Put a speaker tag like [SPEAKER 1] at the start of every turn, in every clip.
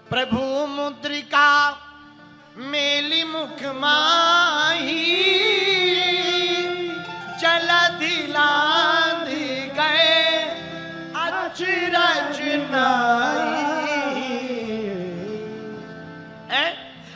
[SPEAKER 1] प्रभु मुद्रिका मेली मुख माही, जलधि लांघ गए अचरज नाई।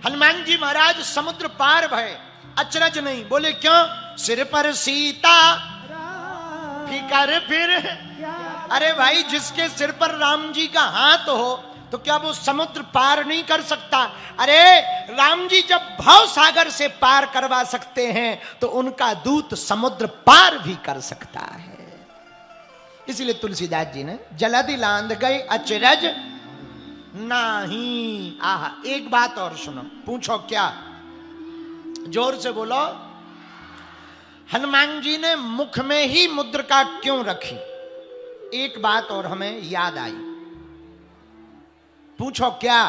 [SPEAKER 1] हनुमान जी महाराज समुद्र पार भय, अचरज नहीं। बोले क्यों? सिर पर सीता फिकर फिर। अरे भाई, जिसके सिर पर राम जी का हाथ हो तो क्या वो समुद्र पार नहीं कर सकता? अरे राम जी जब भव सागर से पार करवा सकते हैं तो उनका दूत समुद्र पार भी कर सकता है। इसलिए तुलसीदास जी ने जलधि लांघ गए अचरज नाही। आहा, एक बात और सुनो। पूछो क्या? जोर से बोलो। हनुमान जी ने मुख में ही मुद्रिका क्यों रखी? एक बात और हमें याद आई। पूछो क्या?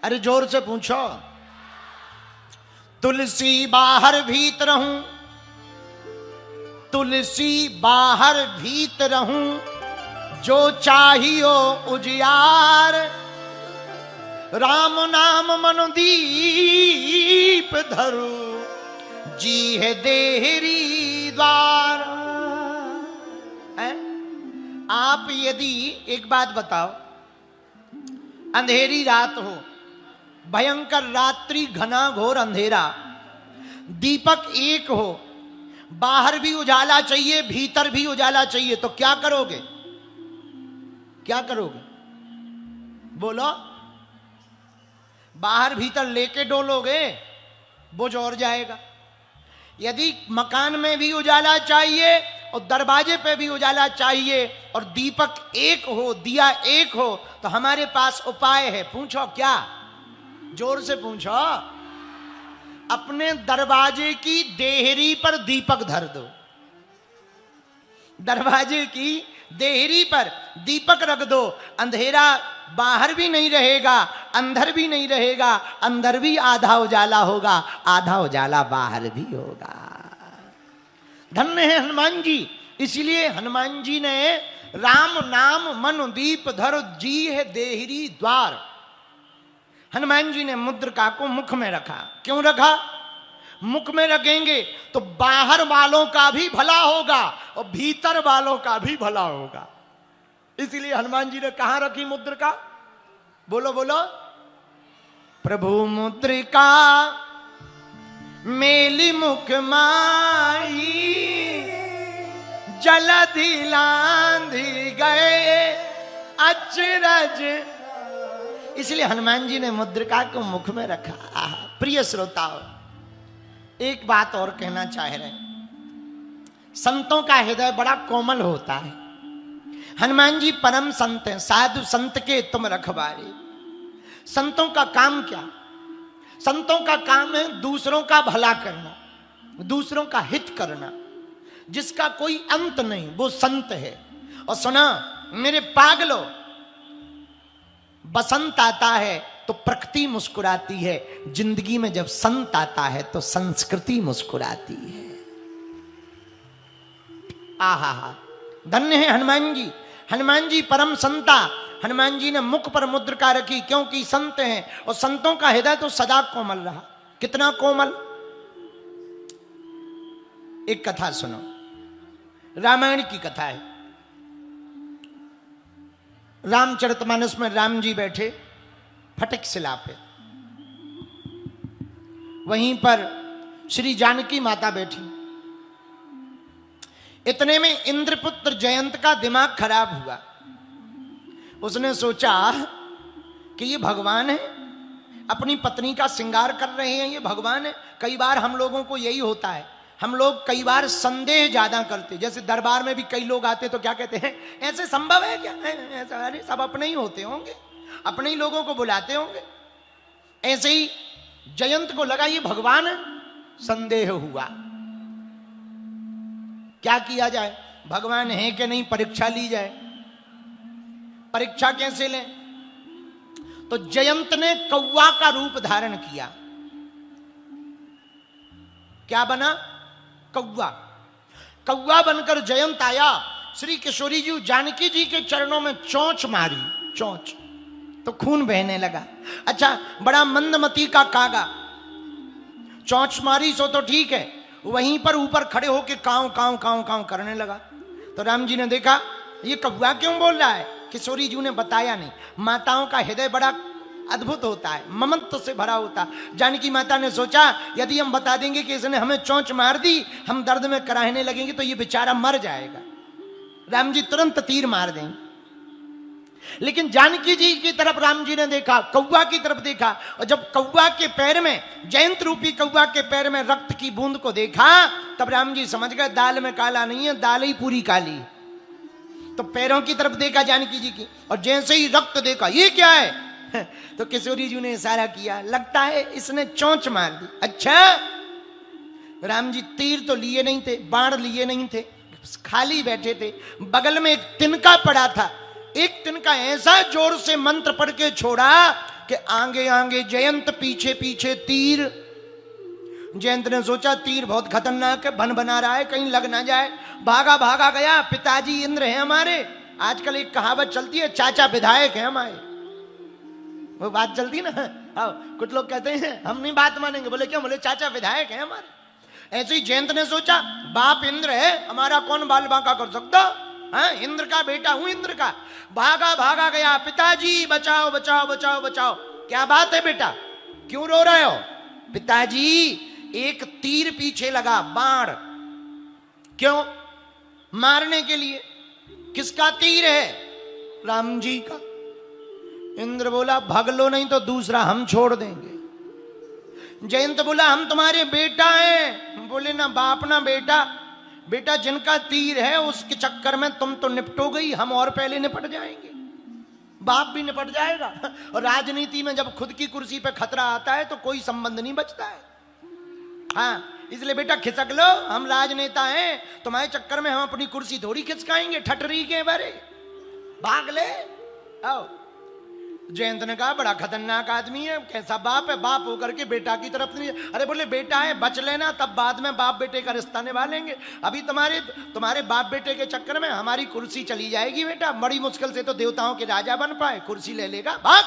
[SPEAKER 1] अरे जोर से पूछो। तुलसी बाहर भीतर हूं, तुलसी बाहर भीतर हूं, जो चाहियो उजियार, राम नाम मनो दीप धरु, जी है देहरी द्वार। आप यदि एक बात बताओ, अंधेरी रात हो, भयंकर रात्रि, घना घोर अंधेरा, दीपक एक हो, बाहर भी उजाला चाहिए भीतर भी उजाला चाहिए, तो क्या करोगे? क्या करोगे? बोलो। बाहर भीतर लेके डोलोगे, बुझ और जाएगा। यदि मकान में भी उजाला चाहिए और दरवाजे पे भी उजाला चाहिए और दीपक एक हो, दिया एक हो, तो हमारे पास उपाय है। पूछो क्या? जोर से पूछो। अपने दरवाजे की देहरी पर दीपक धर दो। दरवाजे की देहरी पर दीपक रख दो। अंधेरा बाहर भी नहीं रहेगा, अंदर भी नहीं रहेगा। अंदर भी आधा उजाला होगा, आधा उजाला बाहर भी होगा। धन्य है हनुमान जी। इसलिए हनुमान जी ने राम नाम मन दीप धर, जी है देहरी द्वार। हनुमान जी ने मुद्रिका को मुख में रखा। क्यों रखा? मुख में रखेंगे तो बाहर वालों का भी भला होगा और भीतर वालों का भी भला होगा। इसलिए हनुमान जी ने कहां रखी मुद्रिका? बोलो बोलो। प्रभु मुद्रिका मेली मुख माई, जलधि लांघ गए अचरज। इसलिए हनुमान जी ने मुद्रिका को मुख में रखा। प्रिय श्रोताओं, एक बात और कहना चाह रहे हैं। संतों का हृदय बड़ा कोमल होता है। हनुमान जी परम संत हैं, साधु संत के तुम रखवारे। संतों का काम क्या? संतों का काम है दूसरों का भला करना, दूसरों का हित करना। जिसका कोई अंत नहीं वो संत है। और सुना मेरे पागलों, बसंत आता है तो प्रकृति मुस्कुराती है, जिंदगी में जब संत आता है तो संस्कृति मुस्कुराती है। आहा हा, धन्य है हनुमान जी। हनुमान जी परम संता। हनुमान जी ने मुख पर मुद्रिका रखी क्योंकि संत हैं और संतों का हृदय तो सदा कोमल रहा। कितना कोमल! एक कथा सुनो, रामायण की कथा है। रामचरितमानस में राम जी बैठे फटक शिला पे, वहीं पर श्री जानकी माता बैठी। इतने में इंद्रपुत्र जयंत का दिमाग खराब हुआ। उसने सोचा कि ये भगवान है, अपनी पत्नी का श्रृंगार कर रहे हैं, ये भगवान है। कई बार हम लोगों को यही होता है, हम लोग कई बार संदेह ज्यादा करते। जैसे दरबार में भी कई लोग आते तो क्या कहते हैं, ऐसे संभव है क्या? ऐसा? अरे सब अपने ही होते होंगे, अपने ही लोगों को बुलाते होंगे। ऐसे ही जयंत को लगा ये भगवान है, संदेह हुआ। क्या किया जाए? भगवान है कि नहीं परीक्षा ली जाए। परीक्षा कैसे लें? तो जयंत ने कौवा का रूप धारण किया। क्या बना? कौवा। कौवा बनकर जयंत आया। श्री किशोरी जी जानकी जी के चरणों में चोंच मारी। चोंच तो खून बहने लगा। अच्छा, बड़ा मंदमती का कागा, चौंच मारी सो तो ठीक है, वहीं पर ऊपर खड़े होके काव काव काव काव करने लगा। तो राम जी ने देखा ये कौवा क्यों बोल रहा है, किशोरी जी ने बताया नहीं। माताओं का हृदय बड़ा अद्भुत होता है, ममत्व से भरा होता। जानकी माता ने सोचा यदि हम बता देंगे कि इसने हमें चोंच मार दी, हम दर्द में कराहने लगेंगे तो ये बेचारा मर जाएगा। राम जी तुरंत तीर मार देंगे। लेकिन जानकी जी की तरफ राम जी ने देखा, कौवा की तरफ देखा, और जब कौवा के पैर में, जयंत रूपी कौवा के पैर में रक्त की बूंद को देखा, तब राम जी समझ गए दाल में काला नहीं है, दाल ही पूरी काली। तो पैरों की तरफ देखा जानकी जी की, और जैसे ही रक्त देखा ये क्या है, तो किशोरी जी ने इशारा किया, लगता है इसने चोंच मार दी। अच्छा, राम जी तीर तो लिए नहीं थे, बाण लिए नहीं थे, खाली बैठे थे। बगल में एक तिनका पड़ा था, एक तिनका ऐसा जोर से मंत्र पढ़ के छोड़ा कि आगे आगे जयंत, पीछे पीछे तीर। जयंत ने सोचा तीर बहुत खतरनाक है, बन बना रहा है, कहीं लग ना जाए। भागा भागा गया। पिताजी इंद्र हैं हमारे। आजकल एक कहावत चलती है, चाचा विधायक है हमारे, वो बात चलती ना। आओ, कुछ लोग कहते हैं हम नहीं बात मानेंगे, बोले क्यों, बोले चाचा विधायक है हमारे। ऐसे ही जयंत ने सोचा बाप इंद्र है हमारा, कौन बाल बांका कर सकता, हाँ, इंद्र का बेटा हूं, इंद्र का। भागा भागा गया, पिताजी बचाओ बचाओ बचाओ बचाओ। क्या बात है बेटा, क्यों रो रहे हो? पिताजी एक तीर पीछे लगा, बाण। क्यों? मारने के लिए। किसका तीर है? राम जी का। इंद्र बोला भाग लो, नहीं तो दूसरा हम छोड़ देंगे। जयंत बोला हम तुम्हारे बेटा हैं। बोले ना बाप ना बेटा, बेटा जिनका तीर है उसके चक्कर में तुम तो निपटो गई, हम और पहले निपट जाएंगे, बाप भी निपट जाएगा। और राजनीति में जब खुद की कुर्सी पे खतरा आता है तो कोई संबंध नहीं बचता है। हाँ, इसलिए बेटा खिसक लो, हम राजनेता हैं, तुम्हारे चक्कर में हम अपनी कुर्सी थोड़ी खिसकाएंगे, ठटरी के बारे, भाग ले आओ। जयंत ने कहा बड़ा खतरनाक आदमी है, कैसा बाप है, बाप होकर के बेटा की तरफ नहीं। अरे बोले बेटा है, बच लेना, तब बाद में बाप बेटे का रिश्ता निभा लेंगे, अभी तुम्हारे बाप बेटे के चक्कर में हमारी कुर्सी चली जाएगी बेटा, बड़ी मुश्किल से तो देवताओं के राजा बन पाए, कुर्सी ले लेगा, भाग।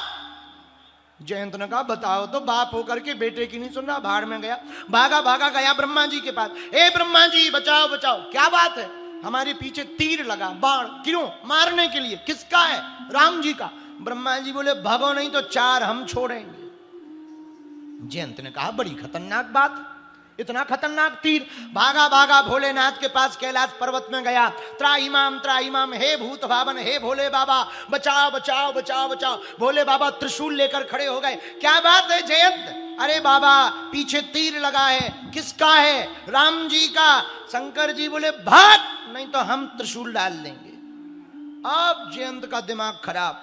[SPEAKER 1] जयंत ने कहा बताओ तो, बाप होकर के बेटे की नहीं सुन रहा, भाड़ में गया। भागा भागा गया ब्रह्मा जी के पास। ए ब्रह्मा जी बचाओ बचाओ। क्या बात है? हमारे पीछे तीर लगा, बाण। क्यों? मारने के लिए। किसका है? राम जी का। ब्रह्मा जी बोले भगो, नहीं तो चार हम छोड़ेंगे। जयंत ने कहा बड़ी खतरनाक बात, इतना खतरनाक तीर। भागा भागा भोलेनाथ के पास कैलाश पर्वत में गया। त्राहिमाम, हे भूत भावन, हे भोले बाबा बचाओ बचाओ बचाओ बचाओ। भोले बाबा त्रिशूल लेकर खड़े हो गए। क्या बात है जयंत? अरे बाबा पीछे तीर लगा है। किसका है? राम जी का। शंकर जी बोले भाग, नहीं तो हम त्रिशूल डाल देंगे। अब जयंत का दिमाग खराब,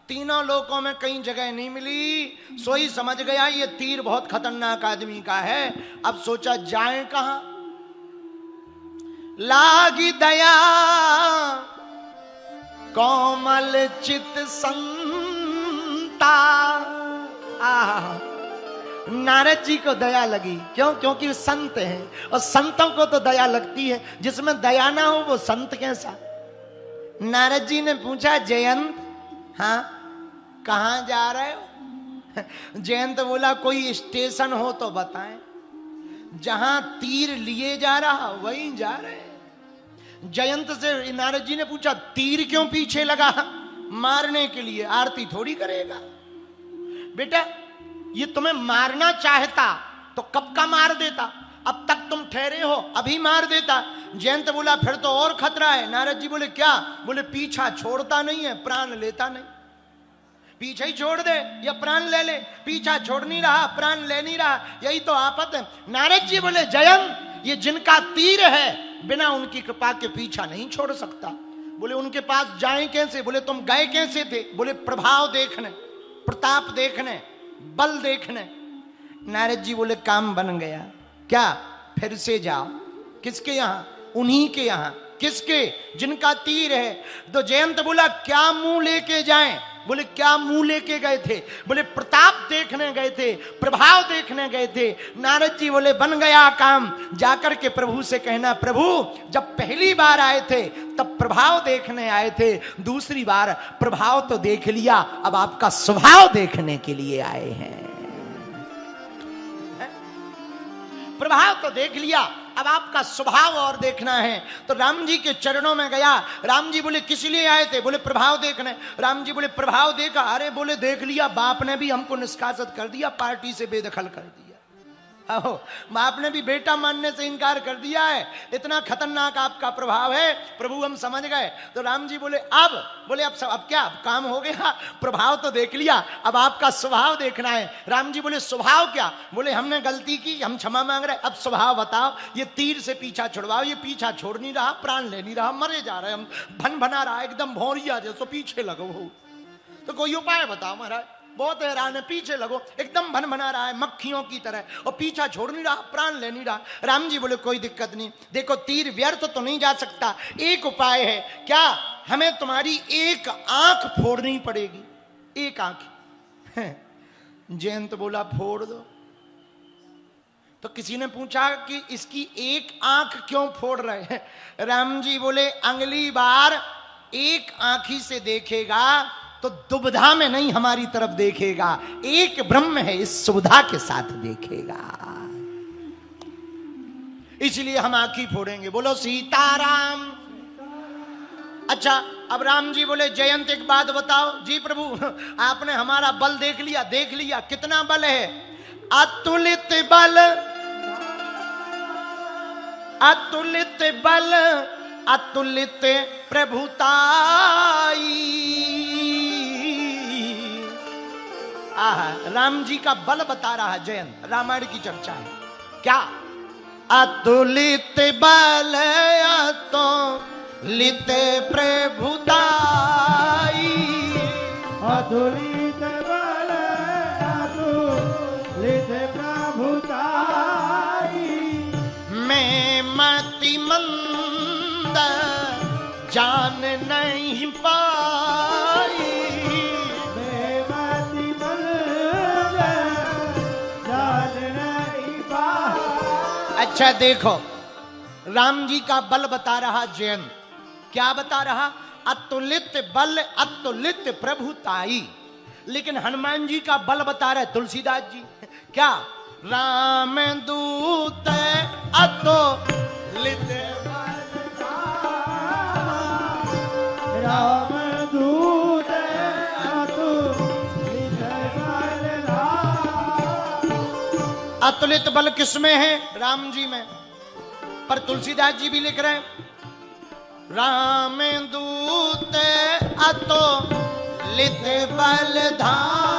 [SPEAKER 1] तीनों लोकों में कहीं जगह नहीं मिली, सोई समझ गया ये तीर बहुत खतरनाक आदमी का है। अब सोचा जाए कहां? लागी दया कोमल चित संता। नारद जी को दया लगी। क्यों? क्योंकि संत हैं, और संतों को तो दया लगती है, जिसमें दया ना हो वो संत कैसा। नारद जी ने पूछा जयंत, हाँ कहां जा रहे हो? जयंत बोला कोई स्टेशन हो तो बताएं, जहां तीर लिए जा रहा वहीं जा रहे हैं। जयंत से नारद जी ने पूछा तीर क्यों पीछे लगा? मारने के लिए, आरती थोड़ी करेगा। बेटा ये तुम्हें मारना चाहता तो कब का मार देता, अब तक तुम ठहरे हो, अभी मार देता। जयंत बोला फिर तो और खतरा है। नारद जी बोले क्या? बोले पीछा छोड़ता नहीं है, प्राण लेता नहीं। पीछे ही छोड़ दे या प्राण ले ले, पीछा छोड़ नहीं रहा, प्राण ले नहीं रहा, यही तो आफत है। नारद जी बोले जयंत ये जिनका तीर है बिना उनकी कृपा के पीछा नहीं छोड़ सकता। बोले उनके पास जाएं कैसे? बोले तुम गए कैसे थे? बोले प्रभाव देखने, प्रताप देखने, बल देखने। नारद जी बोले काम बन गया। क्या? फिर से जाओ। किसके यहां? उन्हीं के यहां। किसके? जिनका तीर है। तो जयंत बोला क्या मुंह लेके जाएं? बोले क्या मुंह लेके गए थे? बोले प्रताप देखने गए थे, प्रभाव देखने गए थे। नारद जी बोले बन गया काम। जाकर के प्रभु से कहना, प्रभु जब पहली बार आए थे तब प्रभाव देखने आए थे, दूसरी बार प्रभाव तो देख लिया, अब आपका स्वभाव देखने के लिए आए हैं। प्रभाव तो देख लिया, अब आपका स्वभाव और देखना है। तो राम जी के चरणों में गया। राम जी बोले किस लिए आए थे? बोले प्रभाव देखने। राम जी बोले प्रभाव देखा? अरे बोले देख लिया, बाप ने भी हमको निष्कासित कर दिया, पार्टी से बेदखल कर दिया। आओ, बाप ने भी बेटा मानने से इनकार कर दिया है। इतना खतरनाक आपका प्रभाव है। प्रभु हम समझ गए। तो राम जी बोले अब अब क्या, अब काम हो गया, प्रभाव तो देख लिया, अब आपका स्वभाव देखना है। राम जी बोले स्वभाव क्या? बोले हमने गलती की, हम क्षमा मांग रहे, अब स्वभाव बताओ। ये तीर से पीछा छुड़वाओ, ये पीछा छोड़ नहीं रहा, प्राण ले नहीं रहा, मरे जा रहे हम, भन भना रहा, एकदम भौरिया जैसो पीछे लगो हो। तो कोई उपाय बताओ महाराज, बहुत हैरान है, पीछे लगो, एकदम भन भना रहा है मक्खियों की तरह, और पीछा छोड़ नहीं रहा, प्राण ले नहीं रहा। राम जी बोले कोई दिक्कत नहीं, देखो तीर व्यर्थ तो नहीं जा सकता, एक उपाय है। क्या? हमें तुम्हारी एक आंख फोड़नी पड़ेगी, एक आंख। जयंत बोला फोड़ दो। तो किसी ने पूछा कि इसकी एक आंख क्यों फोड़ रहे हैं? राम जी बोले अगली बार एक आंखी से देखेगा तो दुविधा में नहीं हमारी तरफ देखेगा, एक ब्रह्म है इस सुविधा के साथ देखेगा, इसलिए हम आंखी फोड़ेंगे। बोलो सीताराम। अच्छा, अब राम जी बोले जयंत एक बात बताओ। जी प्रभु, आपने हमारा बल देख लिया, देख लिया, कितना बल है? अतुलित बल, अतुलित बल, अतुलित प्रभुताई। राम जी का बल बता रहा है जयंत, रामायण की चर्चा है। क्या? अतुलित बल, अतुलित प्रभुताई,
[SPEAKER 2] अतुलित बल, अतुलित प्रभुताई।
[SPEAKER 1] मैं मति मंद जान नहीं पाई, अच्छा देखो, राम जी का बल बता रहा जयंत, क्या बता रहा? अतुलित बल, अतुलित प्रभुताई। लेकिन हनुमान जी का बल बता रहे तुलसीदास जी, क्या? राम दूत अतुलित
[SPEAKER 2] राम दूत अतुलित बल।
[SPEAKER 1] अतुलित बल किसमें है? राम जी में। पर तुलसीदास जी भी लिख रहे हैं राम दूत अतुलित बल धाम।